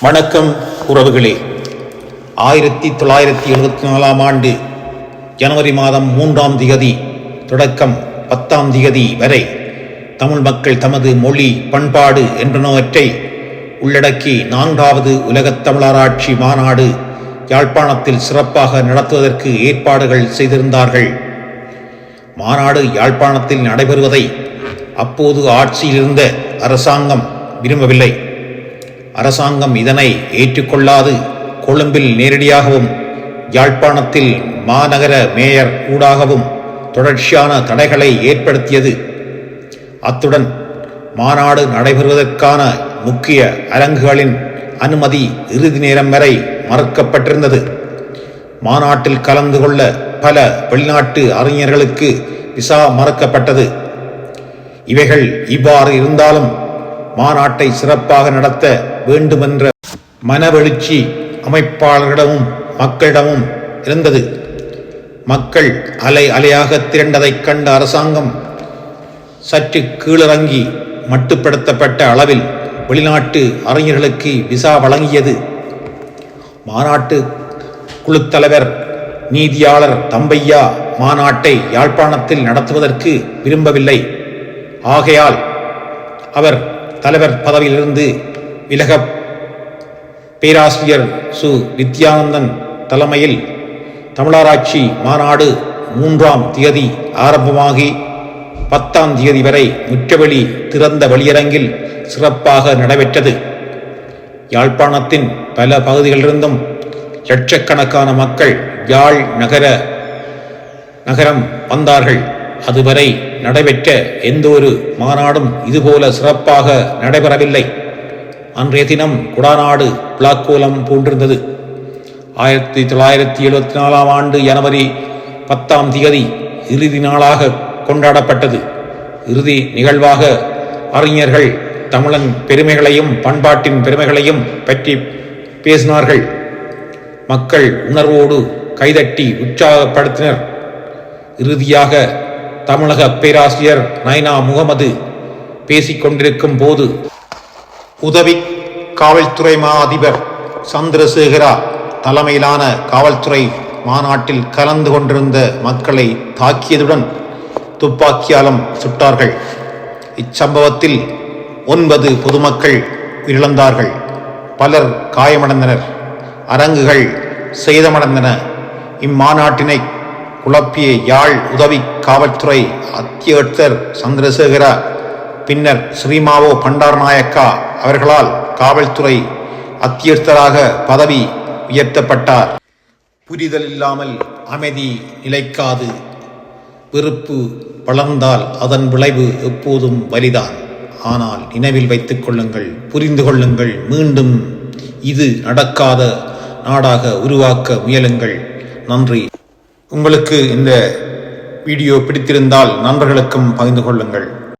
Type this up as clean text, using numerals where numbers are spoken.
வணக்கம் உறவுகளே. 1974 ஜனவரி மாதம் 3ஆம் திகதி தொடக்கம் 10ஆம் திகதி வரை தமிழ் மக்கள் தமது மொழி, பண்பாடு என்பனவற்றை உள்ளடக்கி 4வது உலகத் தமிழராட்சி மாநாடு யாழ்ப்பாணத்தில் சிறப்பாக நடத்துவதற்கு ஏற்பாடுகள் செய்திருந்தார்கள். மாநாடு யாழ்ப்பாணத்தில் நடைபெறுவதை அப்போது ஆட்சியில் இருந்த அரசாங்கம் விரும்பவில்லை. அரசாங்கம் இதனை ஏற்றுக்கொள்ளாது கொழும்பில் நேரடியாகவும் யாழ்ப்பாணத்தில் மாநகர மேயர் ஊடாகவும் தொடர்ச்சியான தடைகளை ஏற்படுத்தியது. அத்துடன் மாநாடு நடைபெறுவதற்கான முக்கிய அரங்குகளின் அனுமதி இறுதி நேரம் வரை மறுக்கப்பட்டிருந்தது. மாநாட்டில் கலந்து கொள்ள பல வெளிநாட்டு அறிஞர்களுக்கு விசா மறுக்கப்பட்டது. இவைகள் இவ்வாறு இருந்தாலும் மாநாட்டை சிறப்பாக நடத்த வேண்டுமென்ற மனவெழுச்சி அமைப்பாளர்களிடமும் மக்களிடமும் இருந்தது. மக்கள் அலை அலையாக திரண்டதைக் கண்ட அரசாங்கம் சற்று கீழிறங்கி மட்டுப்படுத்தப்பட்ட அளவில் வெளிநாட்டு அறிஞர்களுக்கு விசா வழங்கியது. மாநாட்டு குழுத்தலைவர் நீதியாளர் தம்பையா மாநாட்டை யாழ்ப்பாணத்தில் நடத்துவதற்கு விரும்பவில்லை. ஆகையால் அவர் தலைவர் பதவியிலிருந்து விலக பேராசிரியர் சு. வித்யானந்தன் தலைமையில் தமிழராட்சி மாநாடு 3ஆம் திகதி ஆரம்பமாகி 10ஆம் திகதி வரை முற்றவெளி திறந்த வெளியரங்கில் சிறப்பாக நடைபெற்றது. யாழ்ப்பாணத்தின் பல பகுதிகளிலிருந்தும் லட்சக்கணக்கான மக்கள் யாழ் நகரம் வந்தார்கள். அதுவரை நடைபெற்ற எந்த ஒரு மாநாடும் இதுபோல சிறப்பாக நடைபெறவில்லை. அன்றைய தினம் குடாநாடு விழாக்கோலம் பூண்டிருந்தது. 1974 ஜனவரி 10ஆம் திகதி இறுதி நாளாக கொண்டாடப்பட்டது. இறுதி நிகழ்வாக அறிஞர்கள் தமிழன் பெருமைகளையும் பண்பாட்டின் பெருமைகளையும் பற்றி பேசினார்கள். மக்கள் உணர்வோடு கைதட்டி உற்சாகப்படுத்தினர். இறுதியாக தமிழக பேராசிரியர் நைனா முகமது பேசிக்கொண்டிருக்கும் போது உதவி காவல்துறை மா அதிபர் சந்திரசேகரா தலைமையிலான காவல்துறை மாநாட்டில் கலந்து கொண்டிருந்த மக்களை தாக்கியதுடன் துப்பாக்கியாலும் சுட்டார்கள். இச்சம்பவத்தில் 9 பொதுமக்கள் உயிரிழந்தார்கள். பலர் காயமடைந்தனர். அரங்குகள் சேதமடைந்தன. இம்மாநாட்டினை குழப்பிய யாழ் உதவி காவல்துறை அத்தியட்சர் சந்திரசேகர பின்னர் ஸ்ரீமாவோ பண்டாரநாயக்கா அவர்களால் காவல்துறை அத்தியட்சராக பதவி உயர்த்தப்பட்டார். புரிதல் இல்லாமல் அமைதி நிலைக்காது. வெறுப்பு வளர்ந்தால் அதன் விளைவு எப்போதும் வலிதான். ஆனால் நினைவில் வைத்துக் கொள்ளுங்கள், புரிந்து கொள்ளுங்கள். மீண்டும் இது நடக்காத நாடாக உருவாக்க முயலுங்கள். நன்றி. உங்களுக்கு இந்த வீடியோ பிடித்திருந்தால் நண்பர்களுக்கும் பகிர்ந்து கொள்ளுங்கள்.